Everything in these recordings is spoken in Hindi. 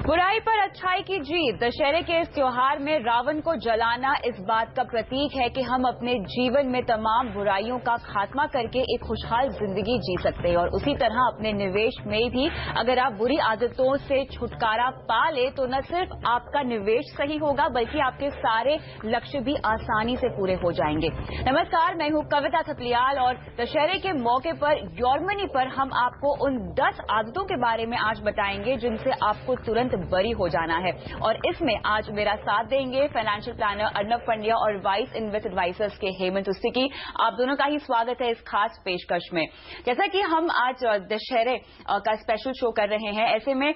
बुराई पर अच्छाई की जीत। दशहरे के इस त्योहार में रावण को जलाना इस बात का प्रतीक है कि हम अपने जीवन में तमाम बुराइयों का खात्मा करके एक खुशहाल जिंदगी जी सकते हैं और उसी तरह अपने निवेश में भी अगर आप बुरी आदतों से छुटकारा पा ले तो न सिर्फ आपका निवेश सही होगा बल्कि आपके सारे लक्ष्य भी आसानी से पूरे हो जाएंगे। नमस्कार, मैं हूं कविता थपलियाल और दशहरे के मौके पर योर मनी पर हम आपको उन 10 आदतों के बारे में आज बताएंगे जिनसे आपको तुरंत बरी हो जाना है। और इसमें आज मेरा साथ देंगे फाइनेंशियल प्लानर अर्नब पंड्या और वाइस इन्वेस्ट एडवाइजर्स के हेमंत उस्तिकी। आप दोनों का ही स्वागत है इस खास पेशकश में। जैसा कि हम आज दशहरे का स्पेशल शो कर रहे हैं, ऐसे में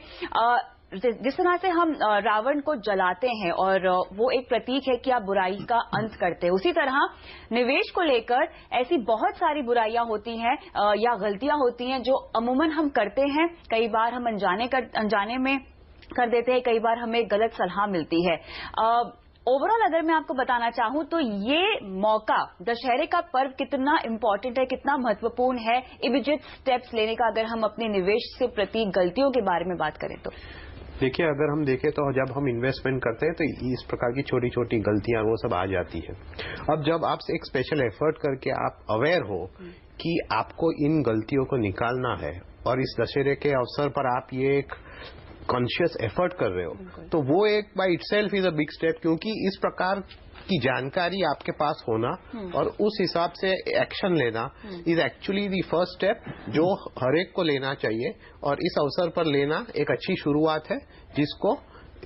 जिस तरह से हम रावण को जलाते हैं और वो एक प्रतीक है कि आप बुराई का अंत करते हैं, उसी तरह निवेश को लेकर ऐसी बहुत सारी बुराइयां होती हैं या गलतियां होती हैं जो अमूमन हम करते हैं। कई बार हम अनजाने में कर देते हैं, कई बार हमें गलत सलाह मिलती है। ओवरऑल अगर मैं आपको बताना चाहूं तो ये मौका, दशहरे का पर्व कितना इम्पोर्टेंट है, कितना महत्वपूर्ण है इमीडिएट स्टेप्स लेने का, अगर हम अपने निवेश से प्रति गलतियों के बारे में बात करें तो। देखिए, अगर हम देखें तो जब हम इन्वेस्टमेंट करते हैं तो इस प्रकार की छोटी छोटी गलतियां वो सब आ जाती है। अब जब आप एक स्पेशल एफर्ट करके आप अवेयर हो कि आपको इन गलतियों को निकालना है और इस दशहरे के अवसर पर आप ये एक कॉन्शियस एफर्ट कर रहे हो, तो वो एक by itself is a big step, क्योंकि इस प्रकार की जानकारी आपके पास होना और उस हिसाब से एक्शन लेना is actually the first step जो हर एक को लेना चाहिए। और इस अवसर पर लेना एक अच्छी शुरुआत है जिसको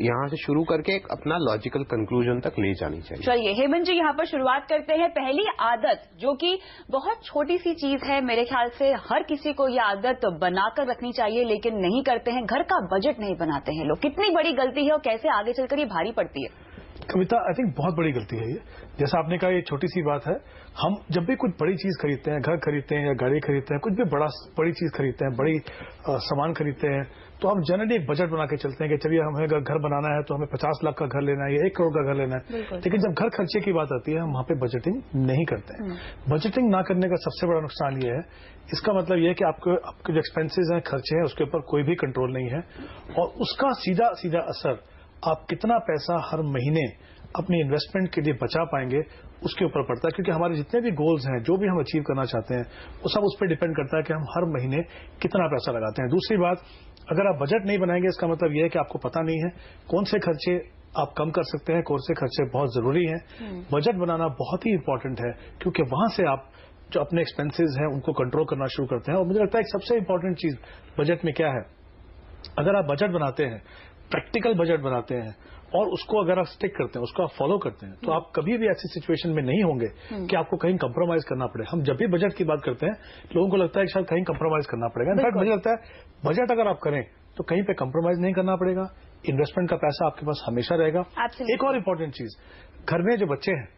यहाँ से शुरू करके एक अपना लॉजिकल कंक्लूजन तक ले जानी चाहिए। चलिए हेमंत जी, यहाँ पर शुरुआत करते हैं। पहली आदत जो कि बहुत छोटी सी चीज है, मेरे ख्याल से हर किसी को ये आदत बनाकर रखनी चाहिए लेकिन नहीं करते हैं, घर का बजट नहीं बनाते हैं लोग। कितनी बड़ी गलती है और कैसे आगे चलकर ये भारी पड़ती है? कविता, आई थिंक बहुत बड़ी गलती है ये। जैसा आपने कहा, ये छोटी सी बात है। हम जब भी कुछ बड़ी चीज खरीदते हैं, घर खरीदते हैं या गाड़ी खरीदते हैं, कुछ भी बड़ी चीज खरीदते हैं, बड़ी सामान खरीदते हैं, तो हम जनरली एक बजट बना के चलते हैं कि चलिए हमें अगर घर बनाना है तो हमें 50 लाख का घर लेना है या 1 करोड़ का घर लेना है। लेकिन जब घर खर्चे की बात आती है हम वहां पे बजटिंग नहीं करते हैं। बजटिंग ना करने का सबसे बड़ा नुकसान ये है, इसका मतलब ये है कि आपके जो एक्सपेंसेस हैं, खर्चे हैं, उसके ऊपर कोई भी कंट्रोल नहीं है और उसका सीधा सीधा असर आप कितना पैसा हर महीने अपनी इन्वेस्टमेंट के लिए बचा पाएंगे उसके ऊपर पड़ता है। क्योंकि हमारे जितने भी गोल्स हैं, जो भी हम अचीव करना चाहते हैं, वो सब उस पर डिपेंड करता है कि हम हर महीने कितना पैसा लगाते हैं। दूसरी बात, अगर आप बजट नहीं बनाएंगे इसका मतलब यह है कि आपको पता नहीं है कौन से खर्चे आप कम कर सकते हैं, कौन से खर्चे बहुत जरूरी हैं। बजट बनाना बहुत ही इंपॉर्टेंट है क्योंकि वहां से आप जो अपने एक्सपेंसेस हैं उनको कंट्रोल करना शुरू करते हैं। और मुझे लगता है एक सबसे इंपॉर्टेंट चीज बजट में क्या है, अगर आप बजट बनाते हैं, प्रैक्टिकल बजट बनाते हैं और उसको अगर आप स्टिक करते हैं, उसको आप फॉलो करते हैं, तो आप कभी भी ऐसी सिचुएशन में नहीं होंगे कि आपको कहीं कंप्रोमाइज करना पड़े। हम जब भी बजट की बात करते हैं लोगों को लगता है कि शायद कहीं कंप्रोमाइज करना पड़ेगा। इनफैक्ट मुझे लगता है बजट अगर आप करें तो कहीं पे कंप्रोमाइज नहीं करना पड़ेगा, इन्वेस्टमेंट का पैसा आपके पास हमेशा रहेगा। एक और इम्पोर्टेंट चीज, घर में जो बच्चे हैं,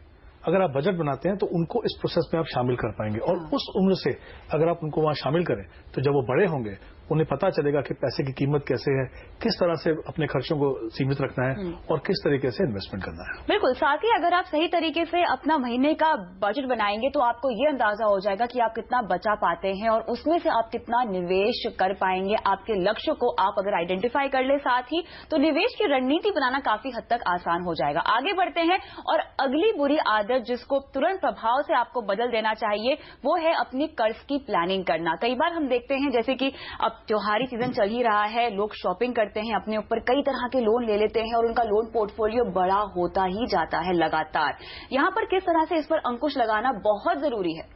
अगर आप बजट बनाते हैं तो उनको इस प्रोसेस में आप शामिल कर पाएंगे और उस उम्र से अगर आप उनको वहां शामिल करें तो जब वो बड़े होंगे उन्हें पता चलेगा कि पैसे की कीमत कैसे है, किस तरह से अपने खर्चों को सीमित रखना है और किस तरीके से इन्वेस्टमेंट करना है। बिल्कुल, साथ ही अगर आप सही तरीके से अपना महीने का बजट बनाएंगे तो आपको ये अंदाजा हो जाएगा कि आप कितना बचा पाते हैं और उसमें से आप कितना निवेश कर पाएंगे। आपके लक्ष्य को आप अगर आइडेंटिफाई कर ले साथ ही, तो निवेश की रणनीति बनाना काफी हद तक आसान हो जाएगा। आगे बढ़ते हैं और अगली बुरी आदत जिसको तुरंत प्रभाव से आपको बदल देना चाहिए वो है अपनी कर्ज की प्लानिंग करना। कई बार हम देखते हैं जैसे कि अब त्योहारी सीजन चल ही रहा है, लोग शॉपिंग करते हैं, अपने ऊपर कई तरह के लोन ले लेते हैं और उनका लोन पोर्टफोलियो बड़ा होता ही जाता है लगातार। यहाँ पर किस तरह से इस पर अंकुश लगाना बहुत जरूरी है?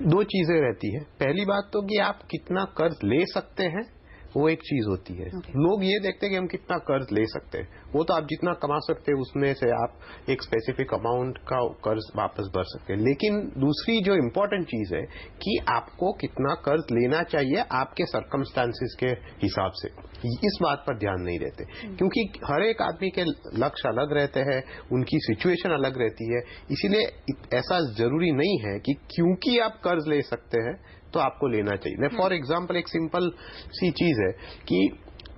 2 चीजें रहती है। पहली बात तो कि आप कितना कर्ज ले सकते हैं, वो एक चीज होती है। लोग ये देखते हैं कि हम कितना कर्ज ले सकते हैं, वो तो आप जितना कमा सकते हैं उसमें से आप एक स्पेसिफिक अमाउंट का कर्ज वापस भर सकते हैं। लेकिन दूसरी जो इम्पोर्टेंट चीज है कि आपको कितना कर्ज लेना चाहिए आपके सर्कमस्टांसिस के हिसाब से, इस बात पर ध्यान नहीं देते क्योंकि हर एक आदमी के लक्ष्य अलग रहते हैं, उनकी सिचुएशन अलग रहती है। इसीलिए ऐसा जरूरी नहीं है कि क्योंकि आप कर्ज ले सकते हैं तो आपको लेना चाहिए। फॉर एग्जाम्पल एक सिंपल सी चीज है कि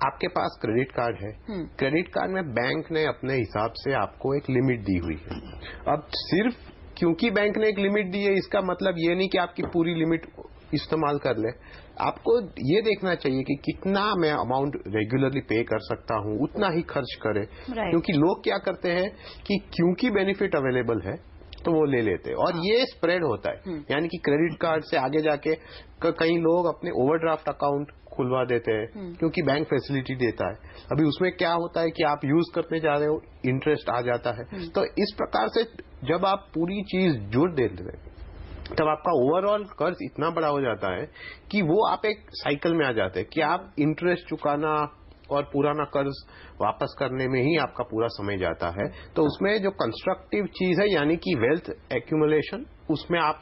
आपके पास क्रेडिट कार्ड है, क्रेडिट कार्ड में बैंक ने अपने हिसाब से आपको एक लिमिट दी हुई है। अब सिर्फ क्योंकि बैंक ने एक लिमिट दी है इसका मतलब ये नहीं कि आपकी पूरी लिमिट इस्तेमाल कर ले। आपको ये देखना चाहिए कि कितना मैं अमाउंट रेगुलरली पे कर सकता हूं, उतना ही खर्च करें। क्योंकि लोग क्या करते हैं कि क्योंकि बेनिफिट अवेलेबल है तो वो ले लेते हैं और ये स्प्रेड होता है। यानी कि क्रेडिट कार्ड से आगे जाके कई लोग अपने ओवरड्राफ्ट अकाउंट खुलवा देते हैं क्योंकि बैंक फैसिलिटी देता है। अभी उसमें क्या होता है कि आप यूज करने जा रहे हो, इंटरेस्ट आ जाता है। तो इस प्रकार से जब आप पूरी चीज जोड़ देते हैं तब आपका ओवरऑल कर्ज इतना बड़ा हो जाता है कि वो आप एक साइकिल में आ जाते हैं कि आप इंटरेस्ट चुकाना और पुराना कर्ज वापस करने में ही आपका पूरा समय जाता है। तो उसमें जो कंस्ट्रक्टिव चीज है यानी कि वेल्थ एक्यूमुलेशन, उसमें आप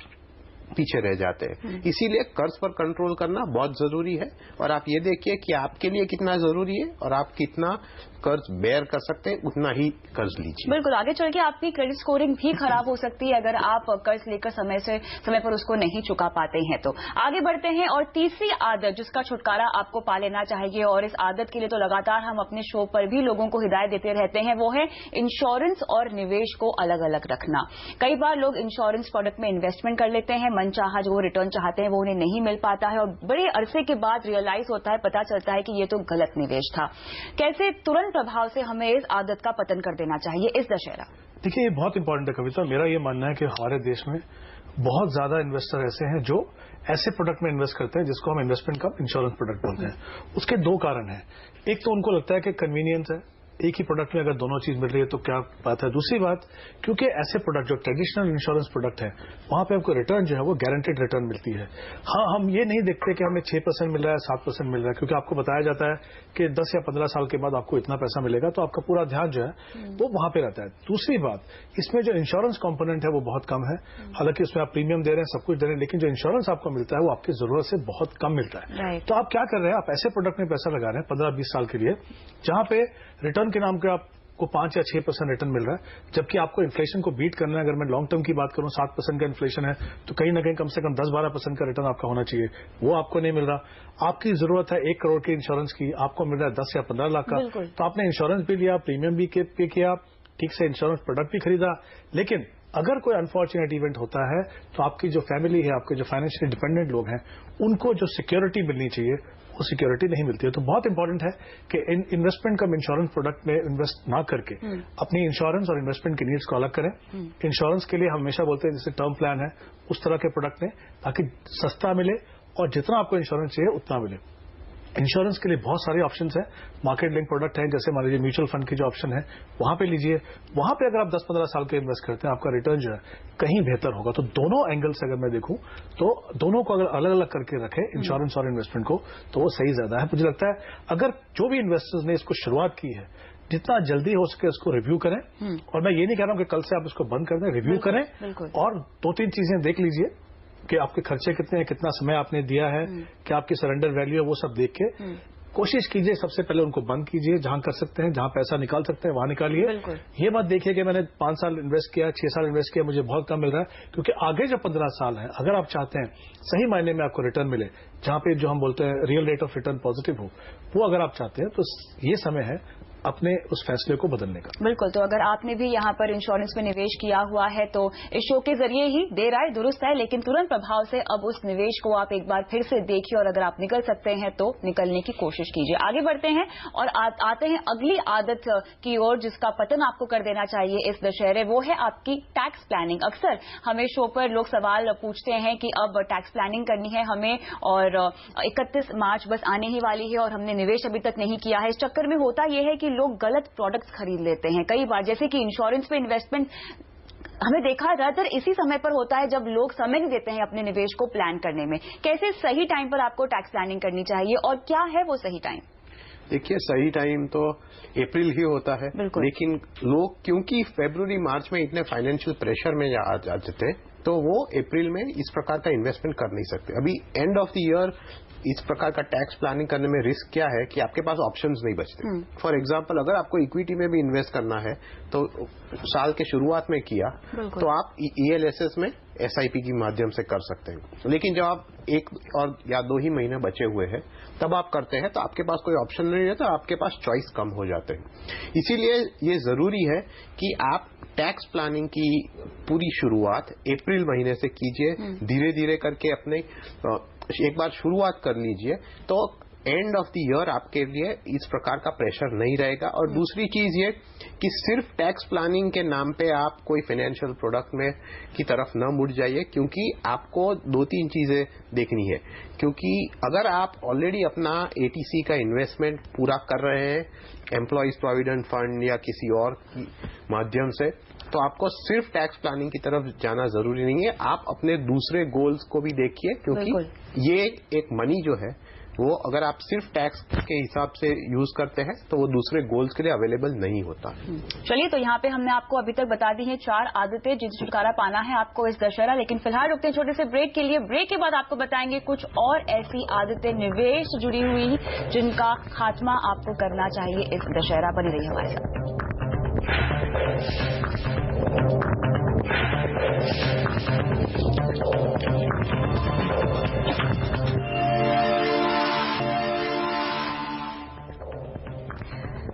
पीछे रह जाते हैं। इसीलिए कर्ज पर कंट्रोल करना बहुत जरूरी है और आप ये देखिए कि आपके लिए कितना जरूरी है और आप कितना कर्ज बेयर कर सकते हैं, उतना ही कर्ज लीजिए। बिल्कुल, आगे चल के आपकी क्रेडिट स्कोरिंग भी खराब हो सकती है अगर आप कर्ज लेकर समय पर उसको नहीं चुका पाते हैं। तो आगे बढ़ते हैं और तीसरी आदत जिसका छुटकारा आपको पा लेना चाहिए, और इस आदत के लिए तो लगातार हम अपने शो पर भी लोगों को हिदायत देते रहते हैं, वो है इंश्योरेंस और निवेश को अलग अलग रखना। कई बार लोग इंश्योरेंस प्रोडक्ट में इन्वेस्टमेंट कर लेते हैं, मनचाहा जो रिटर्न चाहते हैं वो उन्हें नहीं मिल पाता है और बड़े अरसे के बाद रियलाइज होता है, पता चलता है कि ये तो गलत निवेश था। कैसे तुरंत प्रभाव से हमें इस आदत का पतन कर देना चाहिए इस दशहरा? देखिए, ये बहुत इंपॉर्टेंट है कविता। मेरा ये मानना है कि हमारे देश में बहुत ज्यादा इन्वेस्टर ऐसे हैं जो ऐसे प्रोडक्ट में इन्वेस्ट करते हैं जिसको हम इन्वेस्टमेंट का इंश्योरेंस प्रोडक्ट बोलते हैं। उसके दो कारण हैं। एक तो उनको लगता है कि कन्वीनियंस है, एक ही प्रोडक्ट में अगर दोनों चीज मिल रही है तो क्या बात है। दूसरी बात, क्योंकि ऐसे प्रोडक्ट जो ट्रेडिशनल इंश्योरेंस प्रोडक्ट है वहां पे आपको रिटर्न जो है वो गारंटेड रिटर्न मिलती है। हाँ, हम ये नहीं देखते कि हमें 6% मिल रहा है, 7% मिल रहा है, क्योंकि आपको बताया जाता है कि 10 या 15 साल के बाद आपको इतना पैसा मिलेगा, तो आपका पूरा ध्यान जो है वो वहां पे रहता है। दूसरी बात, इसमें जो इंश्योरेंस कॉम्पोनेंट है वो बहुत कम है। हालांकि उसमें आप प्रीमियम दे रहे हैं, सब कुछ दे रहे हैं, लेकिन जो इंश्योरेंस आपको मिलता है वो आपकी जरूरत से बहुत कम मिलता है। तो आप क्या कर रहे हैं, आप ऐसे प्रोडक्ट में पैसा लगा रहे हैं 15-20 साल के लिए जहां पे रिटर्न के नाम पे आपको 5 या 6% रिटर्न मिल रहा है, जबकि आपको इन्फ्लेशन को बीट करना है। अगर मैं लॉन्ग टर्म की बात करूं, 7% का इन्फ्लेशन है तो कहीं ना कहीं कम से कम 10-12% का रिटर्न आपका होना चाहिए, वो आपको नहीं मिल रहा। आपकी जरूरत है 1 करोड़ के इंश्योरेंस की, आपको मिल रहा है 10 या 15 लाख का। तो आपने इंश्योरेंस भी लिया, प्रीमियम भी पे किया, ठीक से इंश्योरेंस प्रोडक्ट भी खरीदा, लेकिन अगर कोई अनफॉर्चुनेट इवेंट होता है तो आपकी जो फैमिली है, आपके जो फाइनेंशियली डिपेंडेंट लोग हैं, उनको जो सिक्योरिटी मिलनी चाहिए वो सिक्योरिटी नहीं मिलती है। तो बहुत इंपॉर्टेंट है कि इन्वेस्टमेंट कम इंश्योरेंस प्रोडक्ट में इन्वेस्ट ना करके अपनी इंश्योरेंस और इन्वेस्टमेंट की नीड्स को अलग करें। इंश्योरेंस के लिए हम हमेशा बोलते हैं जैसे टर्म प्लान है उस तरह के प्रोडक्ट में, ताकि सस्ता मिले और जितना आपको इंश्योरेंस चाहिए उतना मिले। इंश्योरेंस के लिए बहुत सारे ऑप्शंस हैं, मार्केट लिंक प्रोडक्ट हैं, जैसे मान लीजिए म्यूचुअल फंड की जो ऑप्शन है वहां पे लीजिए। वहां पे अगर आप 10-15 साल के इन्वेस्ट करते हैं आपका रिटर्न जो है कहीं बेहतर होगा। तो दोनों एंगल से अगर मैं देखूं तो दोनों को अगर अलग अलग करके रखें, इंश्योरेंस और इन्वेस्टमेंट को, तो वो सही ज्यादा है। मुझे लगता है अगर जो भी इन्वेस्टर्स ने इसको शुरुआत की है, जितना जल्दी हो सके उसको रिव्यू करें। और मैं ये नहीं कह रहा हूं कि कल से आप इसको बंद कर दें, रिव्यू करें और 2-3 चीजें देख लीजिए कि आपके खर्चे कितने हैं, कितना समय आपने दिया है, क्या आपकी सरेंडर वैल्यू है, वो सब देख के कोशिश कीजिए सबसे पहले उनको बंद कीजिए। जहां कर सकते हैं, जहां पैसा निकाल सकते हैं वहां निकालिए। ये मत देखिए कि मैंने 5 साल इन्वेस्ट किया, 6 साल इन्वेस्ट किया, मुझे बहुत कम मिल रहा है, क्योंकि आगे जो 15 साल है अगर आप चाहते हैं सही मायने में आपको रिटर्न मिले, जहां पे जो हम बोलते हैं real rate of return positive हो, वो अगर आप चाहते हैं तो ये समय है अपने उस फैसले को बदलने का। बिल्कुल, तो अगर आपने भी यहाँ पर इंश्योरेंस में निवेश किया हुआ है तो इस शो के जरिए ही देर आए दुरुस्त है, लेकिन तुरंत प्रभाव से अब उस निवेश को आप एक बार फिर से देखिए और अगर आप निकल सकते हैं तो निकलने की कोशिश कीजिए। आगे बढ़ते हैं और आते हैं अगली आदत की ओर जिसका पतन आपको कर देना चाहिए इस दशहरे, वो है आपकी टैक्स प्लानिंग। अक्सर हमें शो पर लोग सवाल पूछते हैं कि अब टैक्स प्लानिंग करनी है हमें और 31 मार्च बस आने ही वाली है और हमने निवेश अभी तक नहीं किया है। इस चक्कर में होता यह है कि लोग गलत प्रोडक्ट्स खरीद लेते हैं कई बार, जैसे कि इंश्योरेंस पे इन्वेस्टमेंट हमें देखा ज्यादातर इसी समय पर होता है जब लोग समय नहीं देते हैं अपने निवेश को प्लान करने में। कैसे सही टाइम पर आपको टैक्स प्लानिंग करनी चाहिए और क्या है वो सही टाइम? देखिए, सही टाइम तो अप्रैल ही होता है, लेकिन लोग क्योंकि फरवरी मार्च में इतने फाइनेंशियल प्रेशर में आ जाते थे तो वो अप्रैल में इस प्रकार का इन्वेस्टमेंट कर नहीं सकते। अभी एंड ऑफ द ईयर इस प्रकार का टैक्स प्लानिंग करने में रिस्क क्या है कि आपके पास ऑप्शंस नहीं बचते। फॉर एग्जांपल, अगर आपको इक्विटी में भी इन्वेस्ट करना है तो साल के शुरुआत में किया तो आप ELSS में SIP के माध्यम से कर सकते हैं। लेकिन जब आप 1 और या 2 ही महीने बचे हुए हैं तब आप करते हैं तो आपके पास कोई ऑप्शन नहीं रहता, आपके पास चॉइस कम हो जाते हैं। इसीलिए ये जरूरी है कि आप टैक्स प्लानिंग की पूरी शुरुआत अप्रैल महीने से कीजिए। धीरे धीरे करके अपने एक बार शुरुआत कर लीजिए तो एंड ऑफ द ईयर आपके लिए इस प्रकार का प्रेशर नहीं रहेगा। और दूसरी चीज ये कि सिर्फ टैक्स प्लानिंग के नाम पे आप कोई फाइनेंशियल प्रोडक्ट में की तरफ न मुड़ जाइए, क्योंकि आपको 2-3 चीजें देखनी है। क्योंकि अगर आप ऑलरेडी अपना ATC का इन्वेस्टमेंट पूरा कर रहे हैं एम्प्लॉइज प्रोविडेंट फंड या किसी और माध्यम से, तो आपको सिर्फ टैक्स प्लानिंग की तरफ जाना जरूरी नहीं है। आप अपने दूसरे गोल्स को भी देखिए, क्योंकि ये एक मनी जो है वो अगर आप सिर्फ टैक्स के हिसाब से यूज करते हैं तो वो दूसरे गोल्स के लिए अवेलेबल नहीं होता। चलिए, तो यहाँ पे हमने आपको अभी तक बता दी हैं 4 आदतें जिनसे छुटकारा पाना है आपको इस दशहरा। लेकिन फिलहाल रुकते हैं छोटे से ब्रेक के लिए। ब्रेक के बाद आपको बताएंगे कुछ और ऐसी आदतें निवेश से जुड़ी हुई जिनका खात्मा आपको करना चाहिए इस दशहरा। बनी रही हमारे साथ।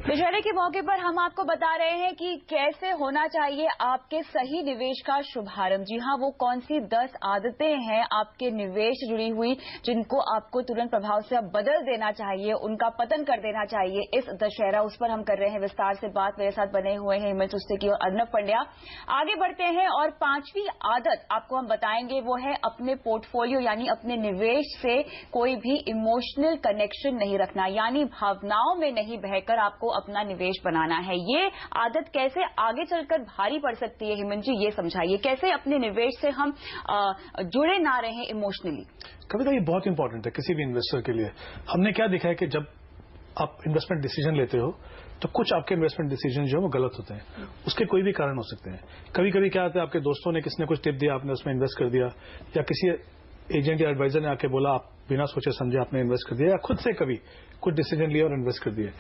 दशहरे के मौके पर हम आपको बता रहे हैं कि कैसे होना चाहिए आपके सही निवेश का शुभारंभ। जी हां, वो कौन सी 10 आदतें हैं आपके निवेश से जुड़ी हुई जिनको आपको तुरंत प्रभाव से अब बदल देना चाहिए, उनका पतन कर देना चाहिए इस दशहरा। उस पर हम कर रहे हैं विस्तार से बात। मेरे साथ बने हुए हैं हिमेश उस्तेकी और अर्नब पंड्या। आगे बढ़ते हैं और 5वीं आदत आपको हम बताएंगे, वो है अपने पोर्टफोलियो यानी अपने निवेश से कोई भी इमोशनल कनेक्शन नहीं रखना, यानी भावनाओं में नहीं बहकर आपको अपना निवेश बनाना है। ये आदत कैसे आगे चलकर भारी पड़ सकती है, हिमन जी ये समझाइए। कैसे अपने निवेश से हम जुड़े ना रहें इमोशनली? कविता, ये बहुत इंपॉर्टेंट है किसी भी इन्वेस्टर के लिए। हमने क्या देखा है कि जब आप इन्वेस्टमेंट डिसीजन लेते हो तो कुछ आपके इन्वेस्टमेंट डिसीजन जो है वो गलत होते हैं। उसके कोई भी कारण हो सकते हैं। कभी कभी क्या होता है, आपके दोस्तों ने किसी ने कुछ टिप दिया, आपने उसमें इन्वेस्ट कर दिया, या किसी एजेंट या एडवाइजर ने आके बोला, आप बिना सोचे समझे आपने इन्वेस्ट कर दिया, या खुद से कभी कुछ डिसीजन लिया और इन्वेस्ट कर दिए।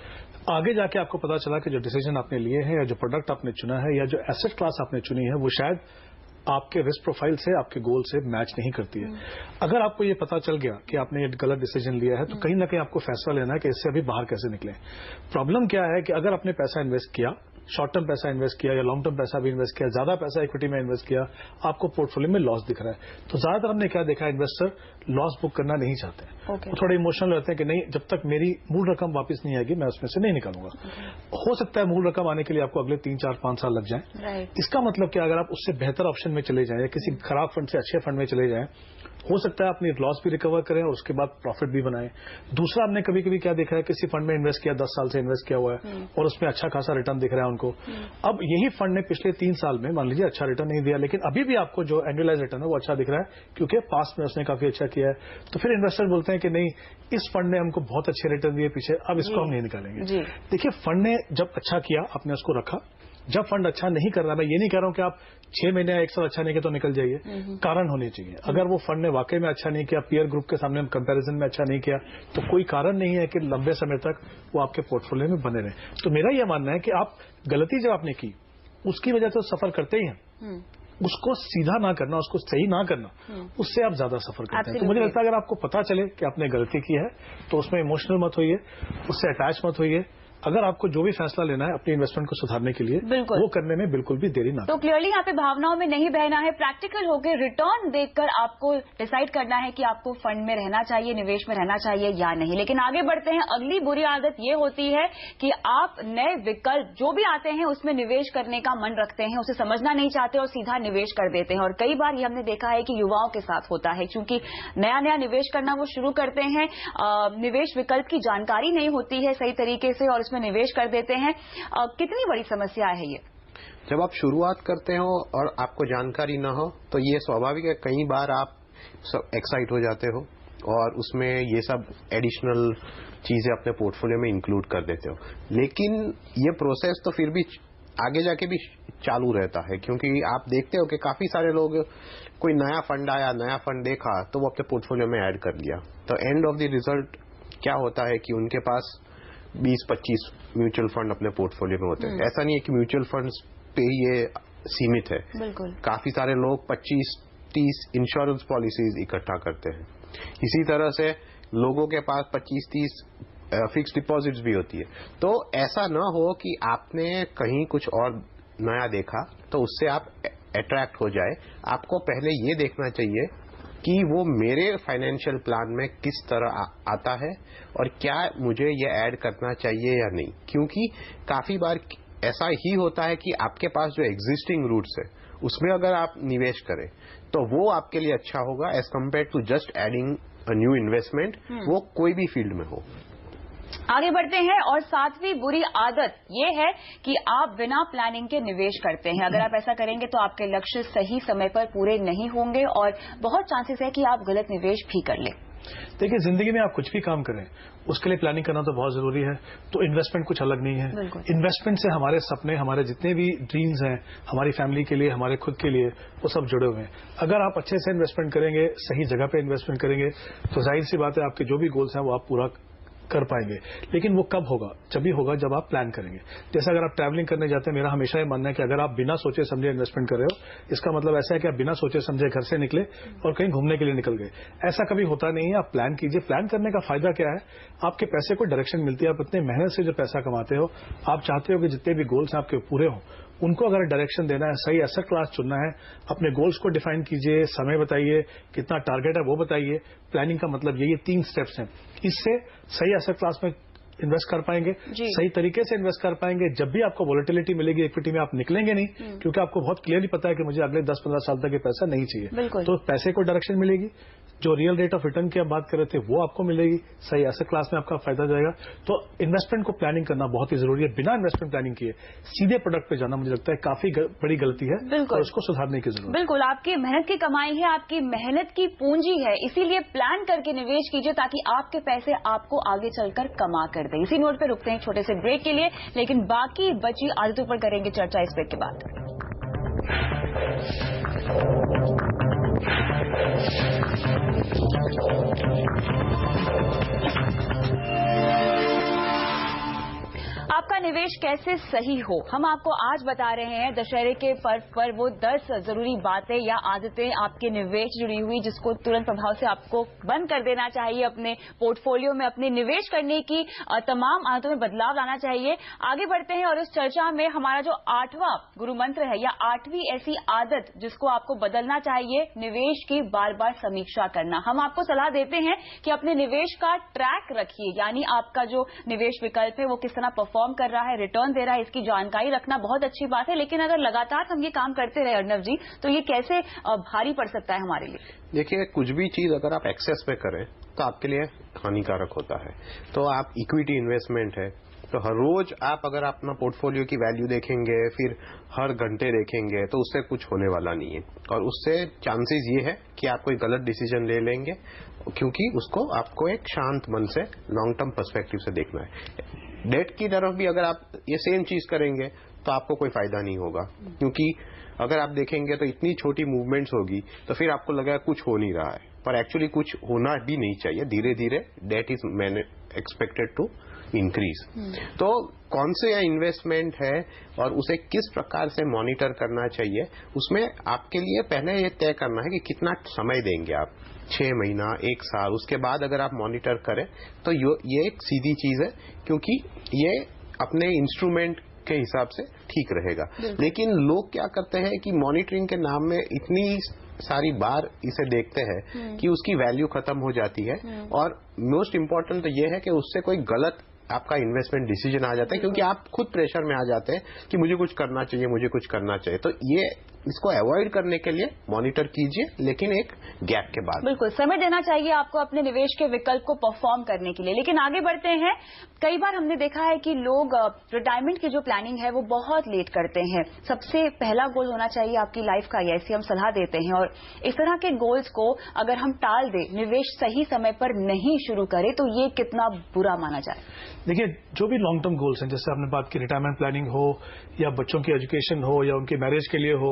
आगे जाके आपको पता चला कि जो डिसीजन आपने लिए हैं या जो प्रोडक्ट आपने चुना है या जो एसेट क्लास आपने चुनी है वो शायद आपके रिस्क प्रोफाइल से, आपके गोल से मैच नहीं करती है। अगर आपको ये पता चल गया कि आपने ये गलत डिसीजन लिया है तो कहीं ना कहीं आपको फैसला लेना है कि इससे अभी बाहर कैसे निकले। प्रॉब्लम क्या है कि अगर आपने पैसा इन्वेस्ट किया, शॉर्ट टर्म पैसा इन्वेस्ट किया या लॉन्ग टर्म पैसा भी इन्वेस्ट किया, ज्यादा पैसा इक्विटी में इन्वेस्ट किया, आपको पोर्टफोलियो में लॉस दिख रहा है, तो ज्यादातर हमने क्या देखा, इन्वेस्टर लॉस बुक करना नहीं चाहते हैं। वो थोड़े इमोशनल रहते हैं कि नहीं, जब तक मेरी मूल रकम वापस नहीं आएगी मैं उसमें से नहीं निकालूंगा। हो सकता है मूल रकम आने के लिए आपको अगले 3, 4, 5 साल लग जाए। इसका मतलब क्या, अगर आप उससे बेहतर ऑप्शन में चले जाएं या किसी खराब फंड से अच्छे फंड में चले जाएं, हो सकता है अपनी लॉस भी रिकवर करें और उसके बाद प्रॉफिट भी बनाएं। दूसरा, हमने कभी कभी क्या देखा है, किसी फंड में इन्वेस्ट किया, 10 साल से इन्वेस्ट किया हुआ है और उसमें अच्छा खासा रिटर्न दिख रहा है उनको। अब यही फंड ने पिछले 3 साल में मान लीजिए अच्छा रिटर्न नहीं दिया, लेकिन अभी भी आपको जो एनुअलाइज रिटर्न है वो अच्छा दिख रहा है क्योंकि पास्ट में उसने काफी अच्छा किया है। तो फिर इन्वेस्टर बोलते हैं कि नहीं, इस फंड ने हमको बहुत अच्छे रिटर्न दिए पीछे, अब इसको हम नहीं निकालेंगे। देखिए, फंड ने जब अच्छा किया आपने उसको रखा, जब फंड अच्छा नहीं कर रहा, मैं ये नहीं कह रहा हूं कि आप 6 महीने या 1 साल अच्छा नहीं किया तो निकल जाइए, कारण होने चाहिए। अगर वो फंड ने वाकई में अच्छा नहीं किया, पीयर ग्रुप के सामने कंपैरिजन में अच्छा नहीं किया, तो कोई कारण नहीं है कि लंबे समय तक वो आपके पोर्टफोलियो में बने रहे। तो मेरा यह मानना है कि आप गलती जब आपने की उसकी वजह से सफर करते ही हैं, उसको सीधा ना करना, उसको सही ना करना, उससे आप ज्यादा सफर करते हैं। तो मुझे लगता है अगर आपको पता चले कि आपने गलती की है तो उसमें इमोशनल मत होइए, उससे अटैच मत होइए। अगर आपको जो भी फैसला लेना है अपने इन्वेस्टमेंट को सुधारने के लिए, वो करने में बिल्कुल भी देरी ना। तो क्लियरली यहाँ पे भावनाओं में नहीं बहना है, प्रैक्टिकल होकर रिटर्न देखकर आपको डिसाइड करना है कि आपको फंड में रहना चाहिए, निवेश में रहना चाहिए या नहीं। लेकिन आगे बढ़ते हैं। अगली बुरी आदत ये होती है कि आप नए विकल्प जो भी आते हैं उसमें निवेश करने का मन रखते हैं, उसे समझना नहीं चाहते और सीधा निवेश कर देते हैं। और कई बार ये हमने देखा है कि युवाओं के साथ होता है, क्योंकि नया नया निवेश करना वो शुरू करते हैं, निवेश विकल्प की जानकारी नहीं होती है सही तरीके से और इसमें निवेश कर देते हैं। कितनी बड़ी समस्या है ये? जब आप शुरुआत करते हो और आपको जानकारी ना हो तो ये स्वाभाविक है, कई बार आप एक्साइट हो जाते हो और उसमें ये सब एडिशनल चीजें अपने पोर्टफोलियो में इंक्लूड कर देते हो। लेकिन ये प्रोसेस तो फिर भी आगे जाके भी चालू रहता है, क्योंकि आप देखते हो कि काफी सारे लोग, कोई नया फंड आया, नया फंड देखा तो वो अपने पोर्टफोलियो में ऐड कर लिया। तो एंड ऑफ द रिजल्ट क्या होता है कि उनके पास 20-25 म्यूचुअल फंड अपने पोर्टफोलियो में होते हैं। ऐसा नहीं है कि म्यूचुअल फंड्स पे ये सीमित है, बिल्कुल। काफी सारे लोग 25 25-30 इंश्योरेंस पॉलिसीज इकट्ठा करते हैं। इसी तरह से लोगों के पास 25-30 फिक्स डिपॉजिट्स भी होती है। तो ऐसा ना हो कि आपने कहीं कुछ और नया देखा तो उससे आप अट्रैक्ट हो जाए। आपको पहले ये देखना चाहिए कि वो मेरे फाइनेंशियल प्लान में किस तरह आता है और क्या मुझे ये ऐड करना चाहिए या नहीं, क्योंकि काफी बार ऐसा ही होता है कि आपके पास जो एग्जिस्टिंग रूट्स है उसमें अगर आप निवेश करें तो वो आपके लिए अच्छा होगा as compare to just adding a new investment, वो कोई भी फील्ड में हो। आगे बढ़ते हैं और सातवीं बुरी आदत ये है कि आप बिना प्लानिंग के निवेश करते हैं। अगर आप ऐसा करेंगे तो आपके लक्ष्य सही समय पर पूरे नहीं होंगे और बहुत चांसेस है कि आप गलत निवेश भी कर लें। देखिए, जिंदगी में आप कुछ भी काम करें उसके लिए प्लानिंग करना तो बहुत जरूरी है। तो इन्वेस्टमेंट कुछ अलग नहीं है। इन्वेस्टमेंट से हमारे सपने, हमारे जितने भी ड्रीम्स हैं, हमारी फैमिली के लिए, हमारे खुद के लिए, वो सब जुड़े हुए हैं। अगर आप अच्छे से इन्वेस्टमेंट करेंगे, सही जगह पे इन्वेस्टमेंट करेंगे तो जाहिर सी बात है आपके जो भी गोल्स हैं वो आप पूरा कर पाएंगे। लेकिन वो कब होगा? जब भी होगा जब आप प्लान करेंगे। जैसे अगर आप ट्रैवलिंग करने जाते हैं, मेरा हमेशा ये मानना है कि अगर आप बिना सोचे समझे इन्वेस्टमेंट कर रहे हो, इसका मतलब ऐसा है कि आप बिना सोचे समझे घर से निकले और कहीं घूमने के लिए निकल गए। ऐसा कभी होता नहीं है। आप प्लान कीजिए। प्लान करने का फायदा क्या है? आपके पैसे को डायरेक्शन मिलती है। आप इतने मेहनत से जो पैसा कमाते हो, आप चाहते हो कि जितने भी गोल्स हैं आपके पूरे हों, उनको अगर डायरेक्शन देना है, सही एसेट क्लास चुनना है, अपने गोल्स को डिफाइन कीजिए, समय बताइए, कितना टारगेट है वो बताइए। प्लानिंग का मतलब ये 3 स्टेप्स हैं। इससे सही एसेट क्लास में इन्वेस्ट कर पाएंगे, सही तरीके से इन्वेस्ट कर पाएंगे। जब भी आपको वोलेटिलिटी मिलेगी इक्विटी में, आप निकलेंगे नहीं, क्योंकि आपको बहुत क्लियरली पता है कि मुझे अगले 10-15 साल तक ये पैसा नहीं चाहिए। तो पैसे को डायरेक्शन मिलेगी, जो रियल रेट ऑफ रिटर्न की आप बात कर रहे थे वो आपको मिलेगी, सही एसेट क्लास में आपका फायदा जाएगा। तो इन्वेस्टमेंट को प्लानिंग करना बहुत ही जरूरी है। बिना इन्वेस्टमेंट प्लानिंग किए सीधे प्रोडक्ट पे जाना मुझे लगता है काफी बड़ी गलती है और उसको सुधारने की जरूरत है। बिल्कुल, आपकी मेहनत की कमाई है, आपकी मेहनत की पूंजी है, इसीलिए प्लान करके निवेश कीजिए ताकि आपके पैसे आपको आगे चलकर कमा कर दे। इसी नोट पर रुकते हैं छोटे से ब्रेक के लिए, लेकिन बाकी बची आदतों पर करेंगे चर्चा इस ब्रेक के बाद। आपका निवेश कैसे सही हो, हम आपको आज बता रहे हैं। दशहरे के पर्व पर वो 10 जरूरी बातें या आदतें आपके निवेश जुड़ी हुई जिसको तुरंत प्रभाव से आपको बंद कर देना चाहिए। अपने पोर्टफोलियो में अपने निवेश करने की तमाम आदतों में बदलाव लाना चाहिए। आगे बढ़ते हैं और इस चर्चा में हमारा जो 8वां गुरु मंत्र है या 8वीं ऐसी आदत जिसको आपको बदलना चाहिए, निवेश की बार बार समीक्षा करना। हम आपको सलाह देते हैं कि अपने निवेश का ट्रैक रखिए, यानी आपका जो निवेश विकल्प है वो किस तरह परफॉर्म कर रहा है, रिटर्न दे रहा है, इसकी जानकारी रखना बहुत अच्छी बात है। लेकिन अगर लगातार हम ये काम करते रहे अर्णव जी, तो ये कैसे भारी पड़ सकता है हमारे लिए? देखिए, कुछ भी चीज अगर आप एक्सेस में करें तो आपके लिए हानिकारक होता है। तो आप इक्विटी इन्वेस्टमेंट है तो हर रोज आप अगर अपना पोर्टफोलियो की वैल्यू देखेंगे, फिर हर घंटे देखेंगे, तो उससे कुछ होने वाला नहीं है। और उससे चांसेस ये है कि आप कोई गलत डिसीजन ले लेंगे, क्योंकि उसको आपको एक शांत मन से लॉन्ग टर्म पर्सपेक्टिव से देखना है। डेट की तरफ भी अगर आप ये सेम चीज करेंगे तो आपको कोई फायदा नहीं होगा, क्योंकि अगर आप देखेंगे तो इतनी छोटी मूवमेंट्स होगी तो फिर आपको लगेगा कुछ हो नहीं रहा है, पर एक्चुअली कुछ होना भी नहीं चाहिए। धीरे धीरे debt is expected to increase. तो कौन से इन्वेस्टमेंट है और उसे किस प्रकार से मॉनिटर करना चाहिए, उसमें आपके लिए पहले ये तय करना है कि कितना समय देंगे आप, 6 महीना, 1 साल। उसके बाद अगर आप मॉनिटर करें तो ये एक सीधी चीज है, क्योंकि ये अपने इंस्ट्रूमेंट के हिसाब से ठीक रहेगा। लेकिन लोग क्या करते हैं कि मॉनिटरिंग के नाम में इतनी सारी बार इसे देखते हैं कि उसकी वैल्यू खत्म हो जाती है। और मोस्ट इम्पोर्टेंट तो ये है कि उससे कोई गलत आपका इन्वेस्टमेंट डिसीजन आ जाता है, क्योंकि आप खुद प्रेशर में आ जाते हैं कि मुझे कुछ करना चाहिए, मुझे कुछ करना चाहिए। तो ये इसको अवॉइड करने के लिए मॉनिटर कीजिए, लेकिन एक गैप के बाद। बिल्कुल समय देना चाहिए आपको अपने निवेश के विकल्प को परफॉर्म करने के लिए। लेकिन आगे बढ़ते हैं, कई बार हमने देखा है कि लोग रिटायरमेंट की जो प्लानिंग है वो बहुत लेट करते हैं। सबसे पहला गोल होना चाहिए आपकी लाइफ का, ऐसी हम सलाह देते हैं। और इस तरह के गोल्स को अगर हम टाल दें, निवेश सही समय पर नहीं शुरू करें, तो ये कितना बुरा माना जाए? देखिए, जो भी लॉन्ग टर्म गोल्स हैं, जैसे आपने बात की रिटायरमेंट प्लानिंग हो या बच्चों की एजुकेशन हो या उनकी मैरिज के लिए हो,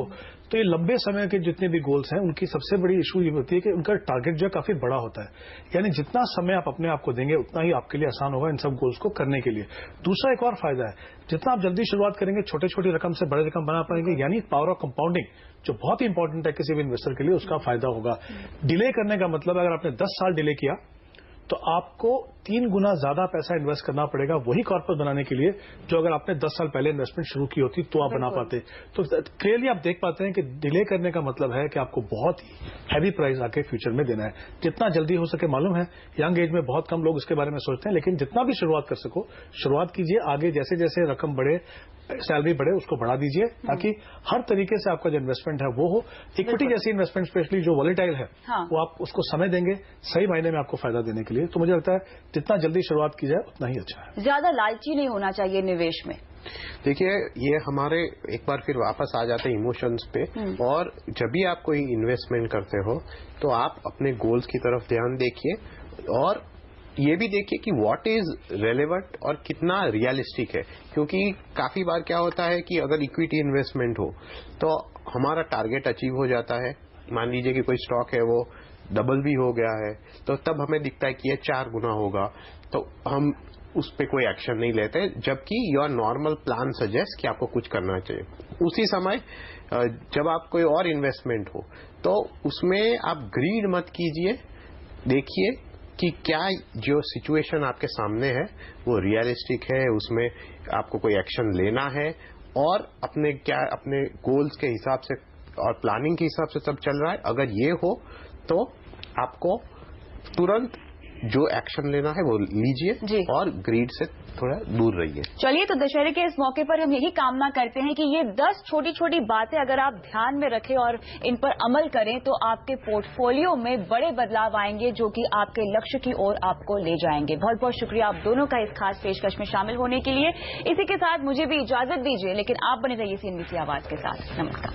तो ये लंबे समय के जितने भी गोल्स हैं उनकी सबसे बड़ी इशू ये होती है कि उनका टारगेट जो है काफी बड़ा होता है। यानी जितना समय आप अपने आप को देंगे उतना ही आपके लिए आसान होगा इन सब गोल्स को करने के लिए। दूसरा एक और फायदा है, जितना आप जल्दी शुरुआत करेंगे छोटे छोटी रकम से बड़े रकम बना पाएंगे, यानी पावर ऑफ कंपाउंडिंग जो बहुत ही इंपॉर्टेंट है किसी भी इन्वेस्टर के लिए, उसका फायदा होगा। डिले करने का मतलब अगर आपने 10 साल डिले किया तो आपको 3 गुना ज्यादा पैसा इन्वेस्ट करना पड़ेगा वही कॉर्पस बनाने के लिए जो अगर आपने 10 साल पहले इन्वेस्टमेंट शुरू की होती तो आप बना पाते। तो क्लियरली आप देख पाते हैं कि डिले करने का मतलब है कि आपको बहुत ही हैवी प्राइस आके फ्यूचर में देना है। जितना जल्दी हो सके, मालूम है यंग एज में बहुत कम लोग इसके बारे में सोचते हैं, लेकिन जितना भी शुरुआत कर सको शुरुआत कीजिए। आगे जैसे जैसे रकम बढ़े, सैलरी बढ़े, उसको बढ़ा दीजिए ताकि हर तरीके से आपका जो इन्वेस्टमेंट है वो हो। इक्विटी जैसी इन्वेस्टमेंट स्पेशली जो वॉलेटाइल है, वो आप उसको समय देंगे सही मायने में आपको फायदा देने के लिए। तो मुझे लगता है जितना जल्दी शुरुआत की जाए उतना ही अच्छा है। ज्यादा लालची नहीं होना चाहिए निवेश में। देखिए, ये हमारे एक बार फिर वापस आ जाते हैं इमोशंस पे। और जब भी आप कोई इन्वेस्टमेंट करते हो तो आप अपने गोल्स की तरफ ध्यान देखिए और ये भी देखिए कि व्हाट इज रेलेवेंट और कितना रियलिस्टिक है। क्योंकि काफी बार क्या होता है कि अगर इक्विटी इन्वेस्टमेंट हो तो हमारा टारगेट अचीव हो जाता है। मान लीजिए कि कोई स्टॉक है वो डबल भी हो गया है तो तब हमें दिखता है कि ये 4 गुना होगा, तो हम उस पर कोई एक्शन नहीं लेते, जबकि योर नॉर्मल प्लान सजेस्ट कि आपको कुछ करना चाहिए। उसी समय जब आप कोई और इन्वेस्टमेंट हो तो उसमें आप ग्रीड मत कीजिए। देखिए कि क्या जो सिचुएशन आपके सामने है वो रियलिस्टिक है, उसमें आपको कोई एक्शन लेना है और अपने गोल्स के हिसाब से और प्लानिंग के हिसाब से सब चल रहा है। अगर ये हो तो आपको तुरंत जो एक्शन लेना है वो लीजिए और ग्रीड से थोड़ा दूर रहिए। चलिए, तो दशहरे के इस मौके पर हम यही कामना करते हैं कि ये 10 छोटी छोटी बातें अगर आप ध्यान में रखें और इन पर अमल करें तो आपके पोर्टफोलियो में बड़े बदलाव आएंगे जो कि आपके लक्ष्य की ओर आपको ले जाएंगे। बहुत बहुत शुक्रिया आप दोनों का इस खास पेशकश में शामिल होने के लिए। इसी के साथ मुझे भी इजाजत दीजिए, लेकिन आप बने रहिए CNBC आवाज के साथ। नमस्कार।